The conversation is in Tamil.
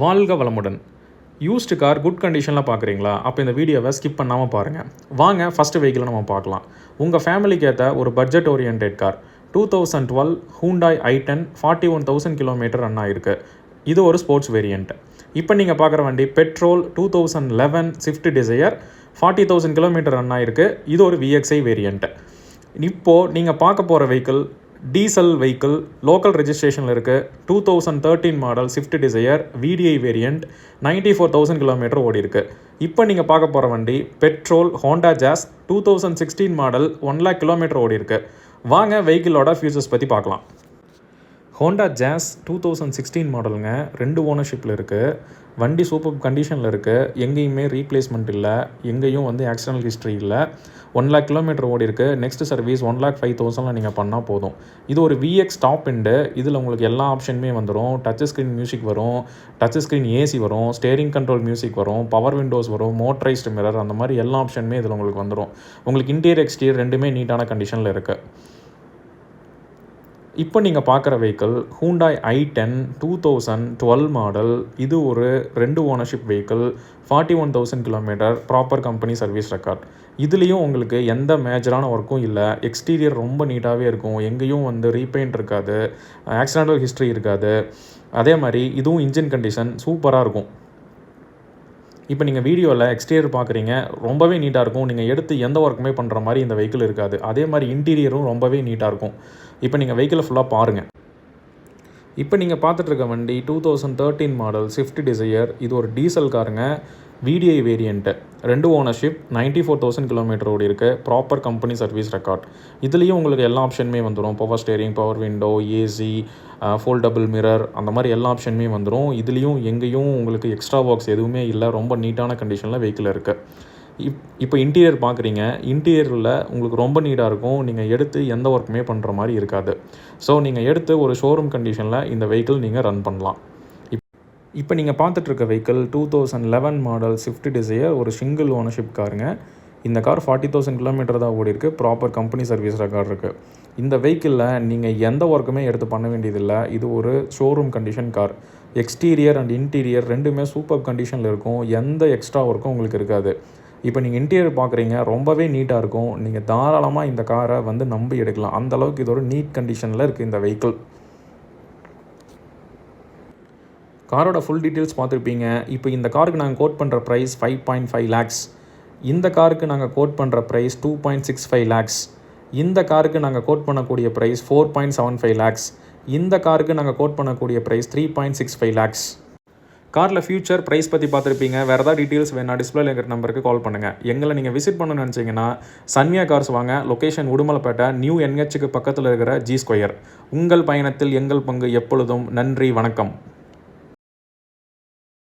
வாழ்க வளமுடன். யூஸ்டு கார் குட் கண்டிஷனில் பார்க்குறீங்களா? அப்போ இந்த வீடியோவை ஸ்கிப் பண்ணாமல் பாருங்கள். வாங்க ஃபஸ்ட்டு வெஹிக்கிளை நம்ம பார்க்கலாம். உங்கள் ஃபேமிலிக்கு ஏற்ற ஒரு budget oriented car 2012 Hyundai i10 41,000 kilometre run ஆகிருக்கு. இது ஒரு ஸ்போர்ட்ஸ் வேரியண்ட். இப்போ நீங்கள் பார்க்குற வண்டி petrol 2011 Swift Dzire 40,000 kilometre run ஆகிருக்கு. இது ஒரு VXI வேரியண்ட். இப்போது நீங்கள் பார்க்க போகிற வெஹிக்கிள் டீசல் வெஹிக்கிள், லோக்கல் ரெஜிஸ்ட்ரேஷனில் இருக்குது. 2013 model Swift Dzire VDI variant 94,000 kilometre ஓடி இருக்குது. இப்போ நீங்கள் பார்க்க போகிற வண்டி பெட்ரோல் Honda Jazz 2016 model 1 lakh kilometre ஓடி இருக்குது. வாங்க வெஹிக்கிளோட ஃபியூச்சர்ஸ் பற்றி பார்க்கலாம். ஹோண்டா ஜாஸ் 2016 மாடலுங்க, 2 ஓனர்ஷிப்பில் இருக்குது. வண்டி சூப்பர் கண்டிஷனில் இருக்குது. எங்கேயுமே ரீப்ளேஸ்மெண்ட் இல்லை, எங்கேயும் ஆக்சிடென்டல் ஹிஸ்ட்ரி இல்லை. 1 lakh கிலோமீட்டர் ஓடி இருக்குது. நெக்ஸ்ட் சர்வீஸ் 1,05,000 நீங்கள் பண்ணால் போதும். இது ஒரு VX டாப் எண்டு. இதில் உங்களுக்கு எல்லா ஆப்ஷனுமே வந்துடும். டச் ஸ்க்ரீன் மியூசிக் வரும், டச் ஸ்க்ரீன் AC வரும், ஸ்டேரிங் கண்ட்ரோல் மியூசிக் வரும், பவர் விண்டோஸ் வரும், மோட்டரைஸ்டு மிரர், அந்த மாதிரி எல்லா ஆப்ஷனுமே இதில் உங்களுக்கு வந்துடும். உங்களுக்கு இன்டீரியர் எக்ஸ்டீரியர் ரெண்டுமே நீட்டான கண்டிஷனில் இருக்குது. இப்போ நீங்கள் பார்க்குற வெஹிக்கிள் ஹூண்டாய் i10 2012 மாடல். இது ஒரு 2 ownership vehicle, 41,000 kilometre, proper company service record. இதுலேயும் உங்களுக்கு எந்த மேஜரான ஒர்க்கும் இல்லை. எக்ஸ்டீரியர் ரொம்ப நீட்டாகவே இருக்கும். எங்கேயும் ரீபெயிண்ட் இருக்காது, ஆக்சிடென்டல் ஹிஸ்ட்ரி இருக்காது. அதே மாதிரி இதுவும் இன்ஜின் கண்டிஷன் சூப்பராக இருக்கும். இப்போ நீங்கள் வீடியோவில் எக்ஸ்டீரியர் பார்க்குறீங்க, ரொம்பவே நீட்டாக இருக்கும். நீங்கள் எடுத்து எந்த ஒர்க்குமே பண்ணுற மாதிரி இந்த வெஹிக்கிள் இருக்காது. அதே மாதிரி இன்டீரியரும் ரொம்பவே நீட்டாக இருக்கும். இப்போ நீங்கள் வெஹிக்கிளை ஃபுல்லாக பாருங்கள். இப்போ நீங்கள் பார்த்துட்ருக்க வண்டி 2013 மாடல் ஸ்விஃப்ட் டிசையர். இது ஒரு டீசல் காருங்க, VDI வேரியண்ட்டு, 2 ஓனர்ஷிப், 94,000 கிலோமீட்டர் ஓடி இருக்குது. Proper company service record. இதுலேயும் உங்களுக்கு எல்லா ஆப்ஷனுமே வந்துடும். Power steering, power window, AC, foldable mirror, அந்த மாதிரி எல்லா ஆப்ஷனுமே வந்துடும். இதுலேயும் எங்கேயும் உங்களுக்கு எக்ஸ்ட்ரா ஒர்க்ஸ் எதுவுமே இல்லை. ரொம்ப நீட்டான கண்டிஷனில் வெஹிக்கிள் இருக்குது. இப்போ இன்டீரியர் பார்க்குறீங்க. இன்டீரியரில் உங்களுக்கு ரொம்ப நீட்டாக இருக்கும். நீங்கள் எடுத்து எந்த ஒர்க்குமே பண்ணுற மாதிரி இருக்காது. ஸோ நீங்கள் எடுத்து ஒரு ஷோரூம் கண்டிஷனில் இந்த வெஹிக்கிள் நீங்கள் ரன் பண்ணலாம். இப்போ நீங்கள் பார்த்துட்ருக்க வெஹிக்கிள் 2011 மாடல் ஸ்விஃப்ட் டிசையர், ஒரு சிங்கிள் ஓனர்ஷிப் காருங்க. இந்த கார் 40,000 கிலோமீட்டர் தான் ஓடி இருக்குது. ப்ராப்பர் கம்பெனி சர்வீஸ் ரெக்கார்ட் இருக்குது. இந்த வெஹிக்கிளில் நீங்கள் எந்த ஒர்க்குமே எடுத்து பண்ண வேண்டியதில்லை. இது ஒரு showroom condition car. Exterior and interior ரெண்டுமே சூப்பர் கண்டிஷனில் இருக்கும். எந்த எக்ஸ்ட்ரா ஒர்க்கும் உங்களுக்கு இருக்காது. இப்போ நீங்கள் இன்டீரியர் பார்க்குறீங்க, ரொம்பவே நீட்டாக இருக்கும். நீங்கள் தாராளமாக இந்த காரை நம்பி எடுக்கலாம். அந்தளவுக்கு இது ஒரு நீட் கண்டிஷனில் இருக்குது இந்த வெஹிக்கிள். காரோட ஃபுல் டீட்டெயில்ஸ் பார்த்துருப்பீங்க. இப்போ இந்த காருக்கு நாங்கள் கோட் பண்ணுற ப்ரைஸ் 5.5 lakhs. இந்த காருக்கு நாங்கள் கோட் பண்ணுற ப்ரைஸ் 2.65 lakhs. இந்த காருக்கு நாங்கள் கோட் பண்ணக்கூடிய ப்ரைஸ் 4.75 lakhs. இந்த காருக்கு நாங்கள் கோட் பண்ணக்கூடிய ப்ரைஸ் 3.65 lakhs. காரில் ஃபியூச்சர் ப்ரைஸ் பற்றி பார்த்துருப்பீங்க. வேறு ஏதாவது டீட்டெயில்ஸ் வேணா டிஸ்பிளேல இருக்கிற நம்பருக்கு கால் பண்ணுங்கள். எங்களை நீங்கள் விசிட் பண்ணணும்னு நினச்சிங்கன்னா சன்வியா கார்ஸ் வாங்க. லொக்கேஷன் உடுமலைப்பேட்டை, நியூ NH பக்கத்தில் இருக்கிற G Square. உங்கள் பயணத்தில் எங்கள் பங்கு எப்பொழுதும். நன்றி, வணக்கம்.